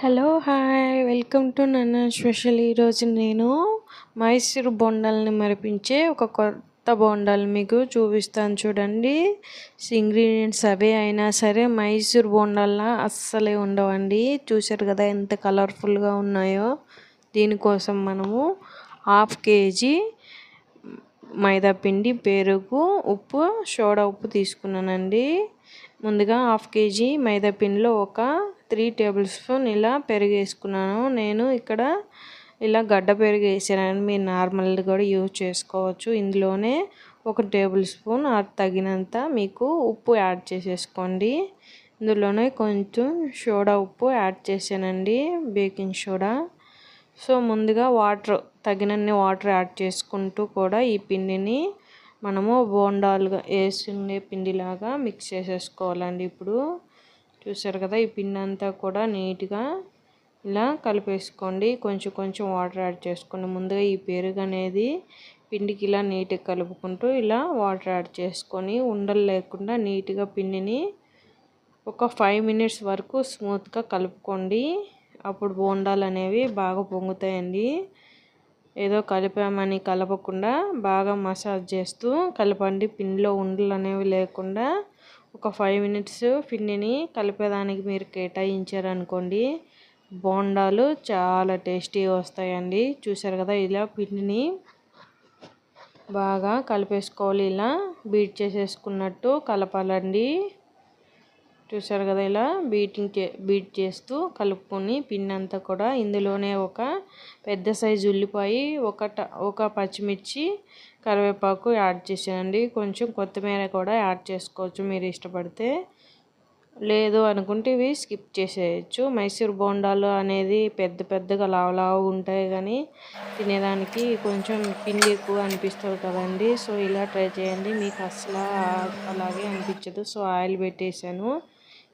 Hello hi welcome to నన్న special. ఈరోజు నేను మైసూర్ బొండాలని మరిపించే ఒక కొత్త బొండాలు మీకు చూపిస్తాను చూడండి. ఇంగ్రీడియంట్స్ అవే అయినా సరే మైసూర్ బొండాల్లా అస్సలే ఉండవండి. చూసారు కదా ఎంత కలర్ఫుల్గా ఉన్నాయో. దీనికోసం మనము 1/2 kg మైదాపిండి, పెరుగు, ఉప్పు, సోడా ఉప్పు తీసుకున్నానండి. ముందుగా 1/2 kg మైదాపిండిలో ఒక 3 టేబుల్ స్పూన్ ఇలా పెరుగు వేసుకున్నాను. నేను ఇక్కడ ఇలా గడ్డ పెరుగు వేసాను, మీరు నార్మల్ కూడా యూజ్ చేసుకోవచ్చు. ఇందులోనే 1 టేబుల్ స్పూన్ తగినంత మీకు ఉప్పు యాడ్ చేసేసుకోండి. ఇందులోనే కొంచెం సోడా ఉప్పు యాడ్ చేశానండి, బేకింగ్ సోడా. సో ముందుగా తగినన్ని వాటర్ యాడ్ చేసుకుంటూ కూడా ఈ పిండిని మనము బోండాలుగా వేసుకునే పిండిలాగా మిక్స్ చేసేసుకోవాలండి. ఇప్పుడు చూసారు కదా, ఈ పిండి అంతా కూడా నీట్గా ఇలా కలిపేసుకోండి. కొంచెం కొంచెం వాటర్ యాడ్ చేసుకోండి. ముందుగా ఈ పెరుగు అనేది పిండికి ఇలా నీట్గా కలుపుకుంటూ ఇలా వాటర్ యాడ్ చేసుకొని ఉండలు లేకుండా నీట్గా పిండిని ఒక 5 minutes వరకు స్మూత్గా కలుపుకోండి. అప్పుడు బోండాలు అనేవి బాగా పొంగుతాయండి. ఏదో కలిపామని కలపకుండా బాగా మసాజ్ చేస్తూ కలపండి. పిండిలో ఉండలు అనేవి లేకుండా ఒక 5 minutes పిండిని కలిపేదానికి మీరు కేటాయించారనుకోండి, బోండాలు చాలా టేస్టీగా వస్తాయండి. చూసారు కదా, ఇలా పిండిని బాగా కలిపేసుకోవాలి. ఇలా బీట్ చేసేసుకున్నట్టు కలపాలండి. చూసారు కదా, ఇలా బీట్ చేస్తూ కలుపుకొని పిండి అంతా కూడా ఇందులోనే ఒక పెద్ద సైజు ఉల్లిపాయ, ఒక పచ్చిమిర్చి, కరివేపాకు యాడ్ చేసానండి. కొంచెం కొత్తిమీర కూడా యాడ్ చేసుకోవచ్చు మీరు ఇష్టపడితే. లేదు అనుకుంటే ఇవి స్కిప్ చేసేయచ్చు. మైసూర్ బోండాలు అనేది పెద్దగా లావు ఉంటాయి, కానీ తినేదానికి కొంచెం పిండి ఎక్కువ అనిపిస్తుంది కదండి. సో ఇలా ట్రై చేయండి, మీకు అసలు అలాగే అనిపించదు. సో ఆయిల్ పెట్టేశాను.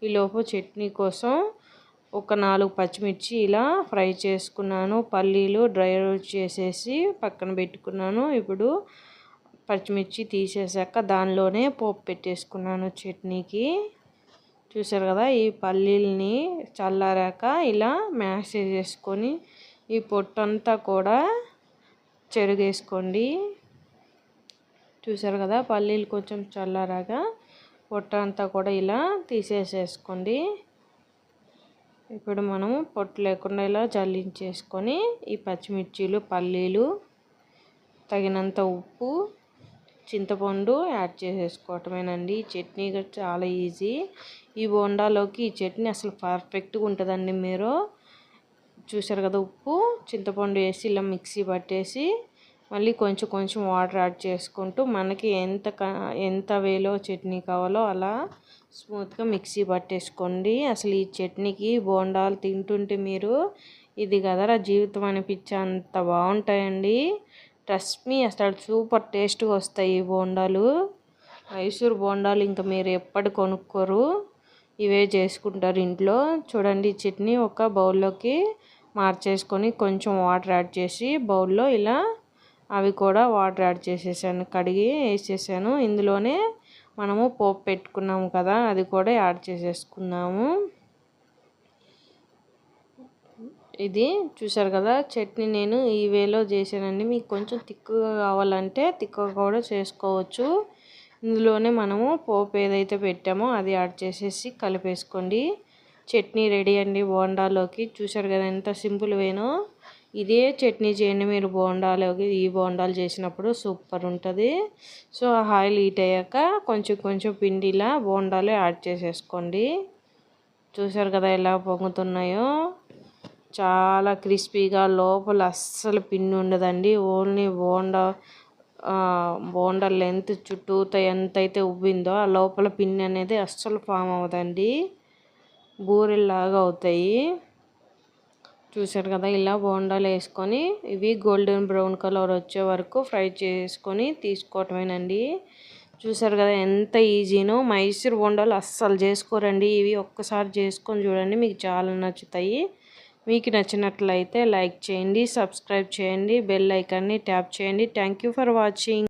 ఈలోపు చట్నీ కోసం ఒక 4 పచ్చిమిర్చి ఇలా ఫ్రై చేసుకున్నాను. పల్లీలు డ్రై రోస్ట్ చేసేసి పక్కన పెట్టుకున్నాను. ఇప్పుడు పచ్చిమిర్చి తీసేసాక దానిలోనే పోపు పెట్టేసుకున్నాను చట్నీకి. చూసారు కదా, ఈ పల్లీలని చల్లారాక ఇలా మ్యాష్ చేసేసుకొని ఈ పొట్టంతా కూడా చెరుగేసుకోండి. చూసారు కదా, పల్లీలు కొంచెం చల్లారాక పొట్ట అంతా కూడా ఇలా తీసేసేసుకోండి. ఇప్పుడు మనం పొట్టు లేకుండా ఇలా జల్లించేసుకొని ఈ పచ్చిమిర్చీలు, పల్లీలు, తగినంత ఉప్పు, చింతపండు యాడ్ చేసేసుకోవటమేనండి. చట్నీ చాలా ఈజీ. ఈ బోండాలోకి ఈ చట్నీ అసలు పర్ఫెక్ట్గా ఉంటుందండి. మీరు చూసారు కదా, ఉప్పు, చింతపండు వేసి ఇలా మిక్సీ పట్టేసి మళ్ళీ కొంచెం కొంచెం వాటర్ యాడ్ చేసుకుంటూ మనకి ఎంత వేలో చట్నీ కావాలో అలా స్మూత్గా మిక్సీ పట్టేసుకోండి. అసలు ఈ చట్నీకి బోండాలు తింటుంటే మీరు ఇది కదరా జీవితం అనిపించే అంత బాగుంటాయండి. ట్రస్ట్ మీ, అసలు సూపర్ టేస్ట్గా వస్తాయి ఈ బోండాలు. మైసూర్ బోండాలు ఇంకా మీరు ఎప్పటి కొనుక్కోరు, ఇవే చేసుకుంటారు ఇంట్లో. చూడండి, చట్నీ ఒక బౌల్లోకి మార్చేసుకొని కొంచెం వాటర్ యాడ్ చేసి బౌల్లో ఇలా అవి కూడా వాటర్ యాడ్ చేసేసాను, కడిగి వేసేసాను. ఇందులోనే మనము పోపు పెట్టుకున్నాము కదా, అది కూడా యాడ్ చేసేసుకున్నాము. ఇది చూసారు కదా, చట్నీ నేను ఈ వేలో చేశానండి. మీకు కొంచెం తిక్కుగా కావాలంటే తిక్కుగా కూడా చేసుకోవచ్చు. ఇందులోనే మనము పోపు ఏదైతే పెట్టామో అది యాడ్ చేసేసి కలిపేసుకోండి. చట్నీ రెడీ అండి బోండాలోకి. చూసారు కదా ఎంత సింపుల్ వేనో. ఇదే చట్నీ చేయండి మీరు బోండాలోకి. ఈ బోండాలు చేసినప్పుడు సూపర్ ఉంటుంది. సో ఆయిల్ హీట్ అయ్యాక కొంచెం కొంచెం పిండిలా బోండాలు యాడ్ చేసేసుకోండి. చూసారు కదా ఎలా పొంగుతున్నాయో. చాలా క్రిస్పీగా, లోపల అస్సలు పిండి ఉండదండి. ఓన్లీ బోండా లెంత్ చుట్టూతో ఎంతైతే ఉబ్బిందో ఆ లోపల పిండి అనేది అస్సలు ఫామ్ అవ్వదండి, బూరెల్లాగా అవుతాయి. చూసారు కదా, ఇలా బోండాలు వేసుకొని ఇవి గోల్డెన్ బ్రౌన్ కలర్ వచ్చే వరకు ఫ్రై చేసుకొని తీసుకోవటమేనండి. చూసారు కదా ఎంత ఈజీనో. మైసూర్ బోండాలు అస్సలు చేసుకోరండి, ఇవి ఒక్కసారి చేసుకొని చూడండి, మీకు చాలా నచ్చుతాయి. మీకు నచ్చినట్లయితే లైక్ చేయండి, సబ్స్క్రైబ్ చేయండి, బెల్ ఐకాన్ని ట్యాప్ చేయండి. Thank you for watching.